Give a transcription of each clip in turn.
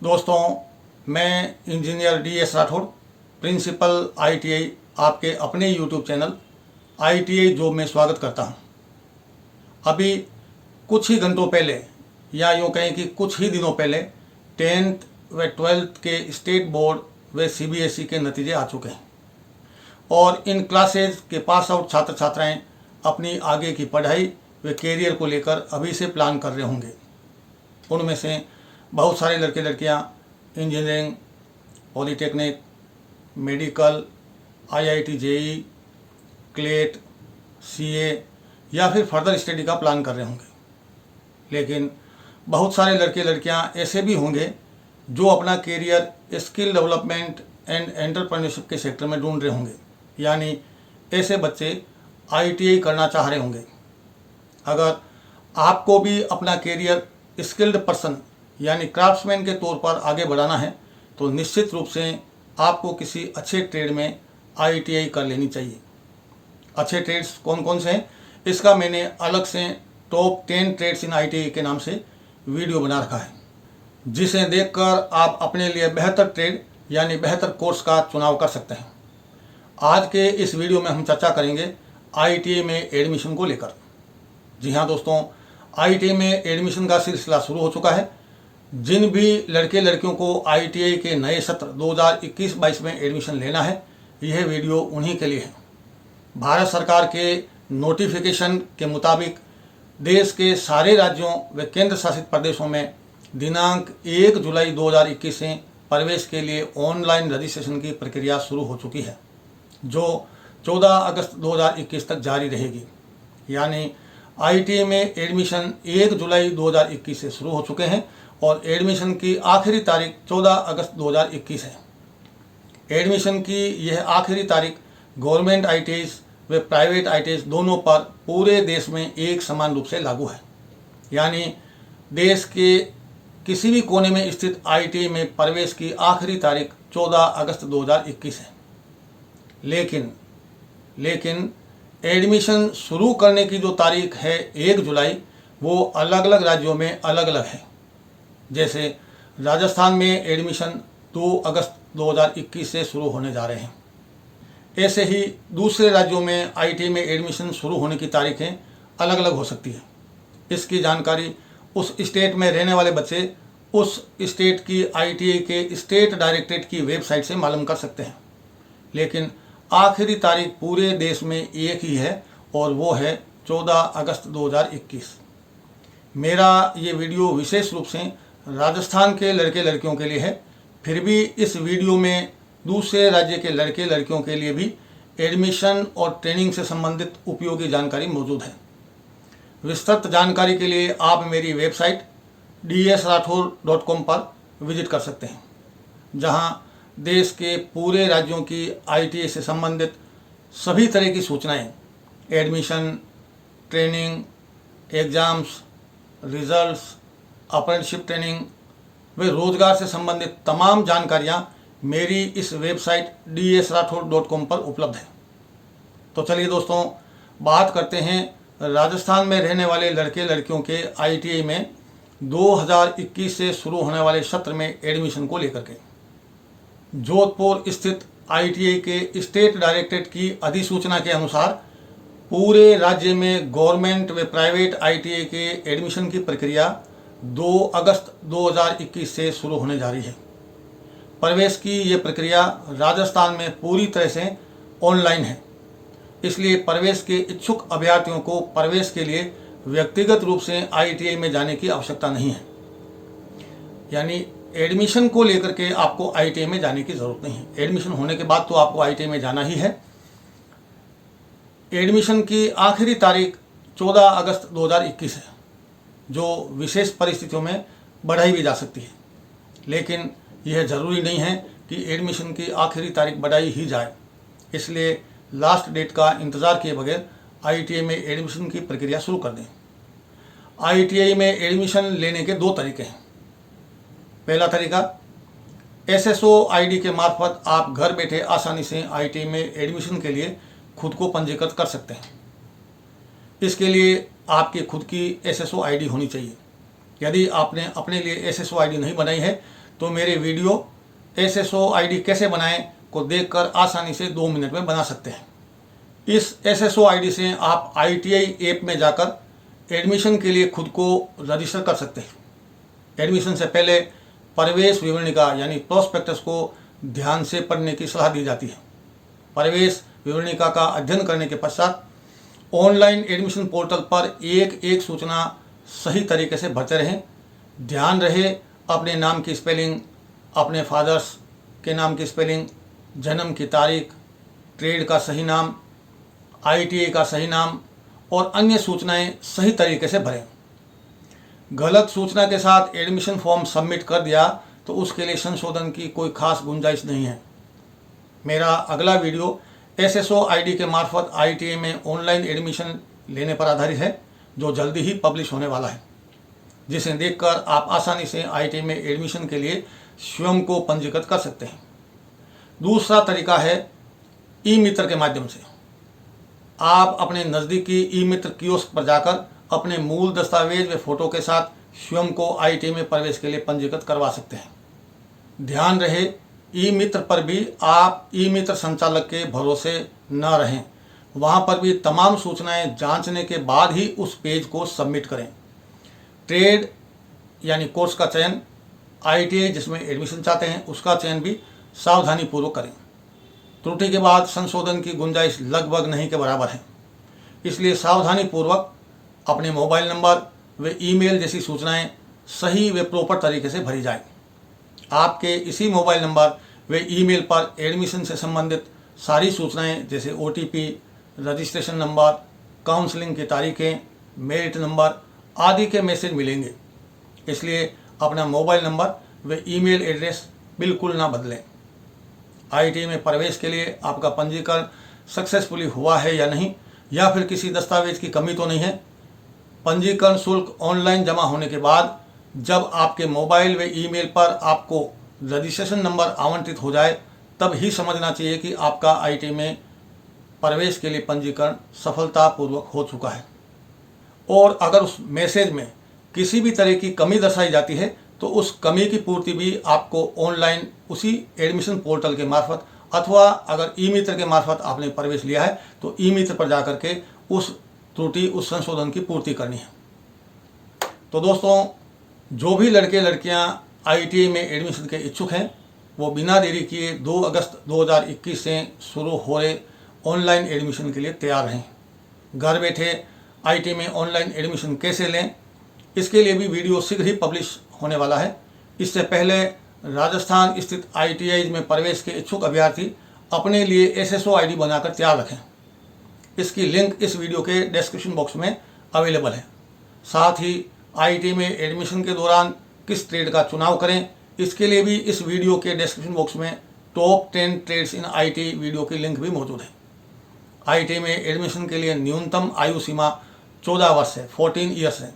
दोस्तों, मैं engineer DS Rathore, principal ITI आपके अपने YouTube चैनल ITI जॉब में स्वागत करता हूं। अभी कुछ ही घंटों पहले या यूँ कहें कि कुछ ही दिनों पहले 10th व 12th के स्टेट बोर्ड व CBSE के नतीजे आ चुके हैं और इन क्लासेज के पास आउट छात्र छात्राएं अपनी आगे की पढ़ाई व कैरियर को लेकर अभी से प्लान कर रहे होंगे। उनमें से बहुत सारे लड़के लड़कियां engineering, polytechnic, medical, IIT JEE, CLAT, CA या फिर फर्दर स्टडी का प्लान कर रहे होंगे। लेकिन बहुत सारे लड़के लड़कियां ऐसे भी होंगे जो अपना career skill development and entrepreneurship के सेक्टर में ढूंढ रहे होंगे, यानी ऐसे बच्चे ITI करना चाह रहे होंगे। अगर आपको भी अपना कैरियर स्किल्ड पर्सन यानी क्राफ्ट्समैन के तौर पर आगे बढ़ाना है तो निश्चित रूप से आपको किसी अच्छे ट्रेड में ITI कर लेनी चाहिए। अच्छे ट्रेड्स कौन कौन से हैं, इसका मैंने अलग से टॉप 10 ट्रेड्स इन ITI के नाम से वीडियो बना रखा है, जिसे देखकर आप अपने लिए बेहतर ट्रेड यानी बेहतर कोर्स का चुनाव कर सकते हैं। आज के इस वीडियो में हम चर्चा करेंगे ITI में एडमिशन को लेकर। जी हाँ दोस्तों, ITI में एडमिशन का सिलसिला शुरू हो चुका है। जिन भी लड़के लड़कियों को ITI के नए सत्र 2021-22 में एडमिशन लेना है, यह वीडियो उन्हीं के लिए है। भारत सरकार के नोटिफिकेशन के मुताबिक देश के सारे राज्यों व केंद्र शासित प्रदेशों में दिनांक 1 जुलाई 2021 से प्रवेश के लिए ऑनलाइन रजिस्ट्रेशन की प्रक्रिया शुरू हो चुकी है, जो 14 अगस्त 2021 तक जारी रहेगी। यानी ITI में एडमिशन 1 जुलाई 2021 से शुरू हो चुके हैं और एडमिशन की आखिरी तारीख 14 अगस्त 2021 है। एडमिशन की यह आखिरी तारीख गवर्नमेंट ITIs व प्राइवेट ITIs दोनों पर पूरे देश में एक समान रूप से लागू है। यानी देश के किसी भी कोने में स्थित ITI में प्रवेश की आखिरी तारीख 14 अगस्त 2021 है। लेकिन एडमिशन शुरू करने की जो तारीख है 1 जुलाई, वो अलग अलग राज्यों में अलग अलग है। जैसे राजस्थान में एडमिशन 2 अगस्त 2021 से शुरू होने जा रहे हैं। ऐसे ही दूसरे राज्यों में ITI में एडमिशन शुरू होने की तारीखें अलग अलग हो सकती है। इसकी जानकारी उस स्टेट में रहने वाले बच्चे उस स्टेट की ITI के स्टेट डायरेक्टरेट की वेबसाइट से मालूम कर सकते हैं। लेकिन आखिरी तारीख पूरे देश में एक ही है और वो है 14 अगस्त 2021। मेरा ये वीडियो विशेष रूप से राजस्थान के लड़के लड़कियों के लिए है। फिर भी इस वीडियो में दूसरे राज्य के लड़के लड़कियों के लिए भी एडमिशन और ट्रेनिंग से संबंधित उपयोगी जानकारी मौजूद है। विस्तृत जानकारी के लिए आप मेरी वेबसाइट dsrathor.com पर विजिट कर सकते हैं, जहां देश के पूरे राज्यों की ITI से संबंधित सभी तरह की सूचनाएं, admission, training, exams, results, apprenticeship training व रोजगार से संबंधित तमाम जानकारियां मेरी इस वेबसाइट dsrathor.com पर उपलब्ध है। तो चलिए दोस्तों, बात करते हैं राजस्थान में रहने वाले लड़के लड़कियों के ITI में 2021 से शुरू होने वाले सत्र में एडमिशन को लेकर के। जोधपुर स्थित ITI के स्टेट डायरेक्टरेट की अधिसूचना के अनुसार पूरे राज्य में गवर्नमेंट व प्राइवेट ITI के एडमिशन की प्रक्रिया 2 अगस्त 2021 से शुरू होने जा रही है। प्रवेश की ये प्रक्रिया राजस्थान में पूरी तरह से ऑनलाइन है, इसलिए प्रवेश के इच्छुक अभ्यर्थियों को प्रवेश के लिए व्यक्तिगत रूप से ITI में जाने की आवश्यकता नहीं है। यानी एडमिशन को लेकर के आपको ITI में जाने की ज़रूरत नहीं है। एडमिशन होने के बाद तो आपको ITI में जाना ही है। एडमिशन की आखिरी तारीख 14 अगस्त 2021 है, जो विशेष परिस्थितियों में बढ़ाई भी जा सकती है। लेकिन यह ज़रूरी नहीं है कि एडमिशन की आखिरी तारीख बढ़ाई ही जाए, इसलिए लास्ट डेट का इंतज़ार किए बगैर ITI में एडमिशन की प्रक्रिया शुरू कर दें। ITI में एडमिशन लेने के 2 तरीके हैं। पहला तरीका, SSO ID के मार्फत आप घर बैठे आसानी से ITI में एडमिशन के लिए खुद को पंजीकृत कर सकते हैं। इसके लिए आपकी खुद की SSO ID होनी चाहिए। यदि आपने अपने लिए SSO ID नहीं बनाई है तो मेरे वीडियो SSO ID कैसे बनाएं को देखकर आसानी से 2 मिनट में बना सकते हैं। इस SSO ID से आप ITI ऐप में जाकर एडमिशन के लिए खुद को रजिस्टर कर सकते हैं। एडमिशन से पहले प्रवेश विवरणिका यानी प्रोस्पेक्टस को ध्यान से पढ़ने की सलाह दी जाती है। प्रवेश विवरणिका का अध्ययन करने के पश्चात ऑनलाइन एडमिशन पोर्टल पर एक एक सूचना सही तरीके से भरते रहें। ध्यान रहे अपने नाम की स्पेलिंग, अपने फादर्स के नाम की स्पेलिंग, जन्म की तारीख, ट्रेड का सही नाम, ITI का सही नाम और अन्य सूचनाएं सही तरीके से भरें। गलत सूचना के साथ एडमिशन फॉर्म सबमिट कर दिया तो उसके लिए संशोधन की कोई खास गुंजाइश नहीं है। मेरा अगला वीडियो SSO ID के मार्फत ITI में ऑनलाइन एडमिशन लेने पर आधारित है, जो जल्दी ही पब्लिश होने वाला है, जिसे देखकर आप आसानी से ITI में एडमिशन के लिए स्वयं को पंजीकृत कर सकते हैं। दूसरा तरीका है ई-मित्र के माध्यम से। आप अपने नज़दीकी ई-मित्र कियोस्क पर जाकर अपने मूल दस्तावेज व फोटो के साथ स्वयं को ITI में प्रवेश के लिए पंजीकृत करवा सकते हैं। ध्यान रहे ई-मित्र पर भी आप ई-मित्र संचालक के भरोसे न रहें। वहाँ पर भी तमाम सूचनाएं जांचने के बाद ही उस पेज को सबमिट करें। ट्रेड यानी कोर्स का चयन, ITI जिसमें एडमिशन चाहते हैं उसका चयन भी सावधानीपूर्वक करें। त्रुटि के बाद संशोधन की गुंजाइश लगभग नहीं के बराबर है, इसलिए सावधानीपूर्वक अपने मोबाइल नंबर व ईमेल जैसी सूचनाएं सही व प्रॉपर तरीके से भरी जाए। आपके इसी मोबाइल नंबर व ईमेल पर एडमिशन से संबंधित सारी सूचनाएं जैसे OTP, रजिस्ट्रेशन नंबर, काउंसलिंग की तारीखें, मेरिट नंबर आदि के मैसेज मिलेंगे। इसलिए अपना मोबाइल नंबर व ईमेल एड्रेस बिल्कुल ना बदलें। ITI में प्रवेश के लिए आपका पंजीकरण सक्सेसफुली हुआ है या नहीं, या फिर किसी दस्तावेज की कमी तो नहीं है। पंजीकरण शुल्क ऑनलाइन जमा होने के बाद जब आपके मोबाइल व ईमेल पर आपको रजिस्ट्रेशन नंबर आवंटित हो जाए तब ही समझना चाहिए कि आपका ITI में प्रवेश के लिए पंजीकरण सफलतापूर्वक हो चुका है। और अगर उस मैसेज में किसी भी तरह की कमी दर्शाई जाती है तो उस कमी की पूर्ति भी आपको ऑनलाइन उसी एडमिशन पोर्टल के मार्फत, अथवा अगर ई-मित्र के मार्फत आपने प्रवेश लिया है तो ई-मित्र पर जाकर के उस त्रुटि, उस संशोधन की पूर्ति करनी है। तो दोस्तों, जो भी लड़के लड़कियां ITI में एडमिशन के इच्छुक हैं वो बिना देरी किए 2 अगस्त 2021 से शुरू हो रहे ऑनलाइन एडमिशन के लिए तैयार रहें। घर बैठे ITI में ऑनलाइन एडमिशन कैसे लें, इसके लिए भी वीडियो शीघ्र ही पब्लिश होने वाला है। इससे पहले राजस्थान स्थित ITI में प्रवेश के इच्छुक अभ्यर्थी अपने लिए SSO ID बनाकर तैयार रखें। इसकी लिंक इस वीडियो के डिस्क्रिप्शन बॉक्स में अवेलेबल है। साथ ही ITI में एडमिशन के दौरान किस ट्रेड का चुनाव करें, इसके लिए भी इस वीडियो के डिस्क्रिप्शन बॉक्स में टॉप 10 ट्रेड्स इन ITI वीडियो की लिंक भी मौजूद है। ITI में एडमिशन के लिए न्यूनतम आयु सीमा 14 वर्ष है, 14 ईयर्स है।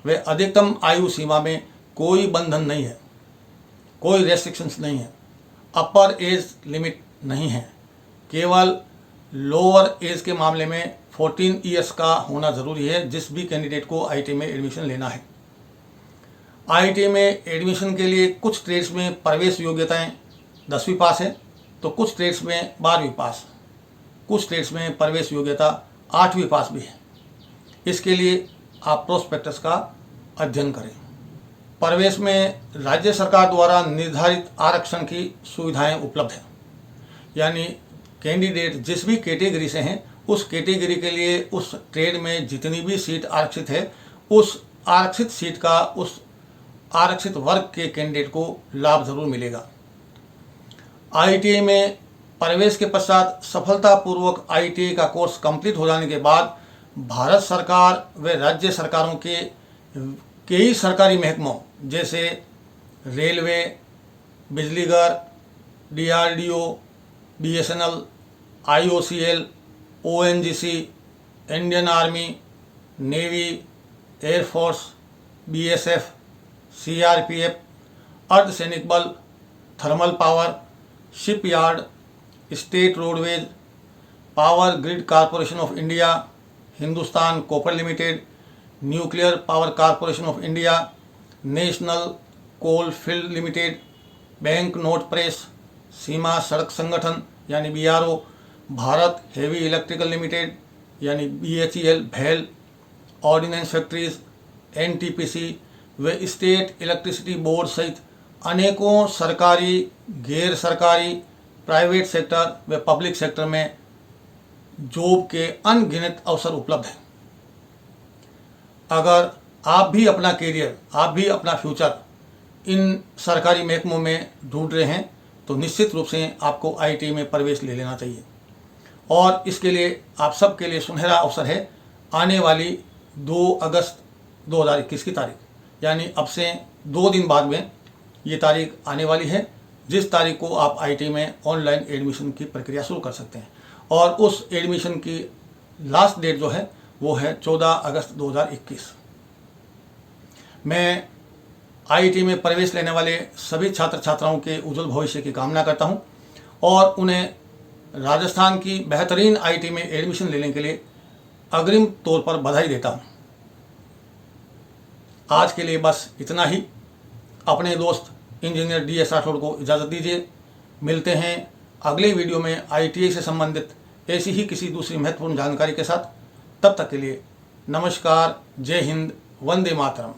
वे अधिकतम आयु सीमा में कोई बंधन नहीं है, कोई रेस्ट्रिक्शंस नहीं है, अपर एज लिमिट नहीं है। केवल लोअर एज के मामले में 14 ईयर्स का होना ज़रूरी है जिस भी कैंडिडेट को ITI में एडमिशन लेना है। ITI में एडमिशन के लिए कुछ ट्रेड्स में प्रवेश योग्यताएं 10वीं पास है तो कुछ ट्रेड्स में 12वीं पास, कुछ ट्रेड्स में प्रवेश योग्यता 8वीं पास भी है। इसके लिए आप प्रोस्पेक्टस का अध्ययन करें। प्रवेश में राज्य सरकार द्वारा निर्धारित आरक्षण की सुविधाएं उपलब्ध हैं, यानी कैंडिडेट जिस भी कैटेगरी से हैं उस कैटेगरी के लिए उस ट्रेड में जितनी भी सीट आरक्षित है उस आरक्षित सीट का उस आरक्षित वर्ग के कैंडिडेट को लाभ जरूर मिलेगा। ITI में प्रवेश के पश्चात सफलतापूर्वक ITI का कोर्स कंप्लीट हो जाने के बाद भारत सरकार व राज्य सरकारों के कई सरकारी महकमों जैसे रेलवे, बिजलीघर, DRDO, BSNL, IOCL, ONGC, Indian army, navy, air force, BSF, CRPF, अर्धसैनिक बल, thermal power, shipyard, state roadways, power grid corporation of India, Hindustan copper limited, nuclear power corporation of India, national coal field limited, bank note press, सीमा सड़क संगठन यानी BRO, Bharat heavy electrical limited यानी BHEL भेल, ordnance factories NTPC व state electricity board सहित अनेकों सरकारी, गैर सरकारी, प्राइवेट सेक्टर व पब्लिक सेक्टर में जॉब के अनगिनत अवसर उपलब्ध हैं। अगर आप भी अपना करियर, आप भी अपना फ्यूचर इन सरकारी महकमों में ढूंढ रहे हैं तो निश्चित रूप से आपको IIT में प्रवेश ले लेना चाहिए। और इसके लिए आप सबके लिए सुनहरा अवसर है। आने वाली 2 अगस्त 2021 की तारीख, यानी अब से 2 दिन बाद में ये तारीख आने वाली है, जिस तारीख को आप IIT में ऑनलाइन एडमिशन की प्रक्रिया शुरू कर सकते हैं। और उस एडमिशन की लास्ट डेट जो है वो है 14 अगस्त 2021। मैं IIT में प्रवेश लेने वाले सभी छात्र छात्राओं के उज्जवल भविष्य की कामना करता हूं और उन्हें राजस्थान की बेहतरीन IIT में एडमिशन लेने के लिए अग्रिम तौर पर बधाई देता हूं। आज के लिए बस इतना ही। अपने दोस्त इंजीनियर DS राठौड़ को इजाज़त दीजिए। मिलते हैं अगले वीडियो में IIT से संबंधित ऐसी ही किसी दूसरी महत्वपूर्ण जानकारी के साथ। तब तक के लिए नमस्कार, जय हिंद, वंदे मातरम।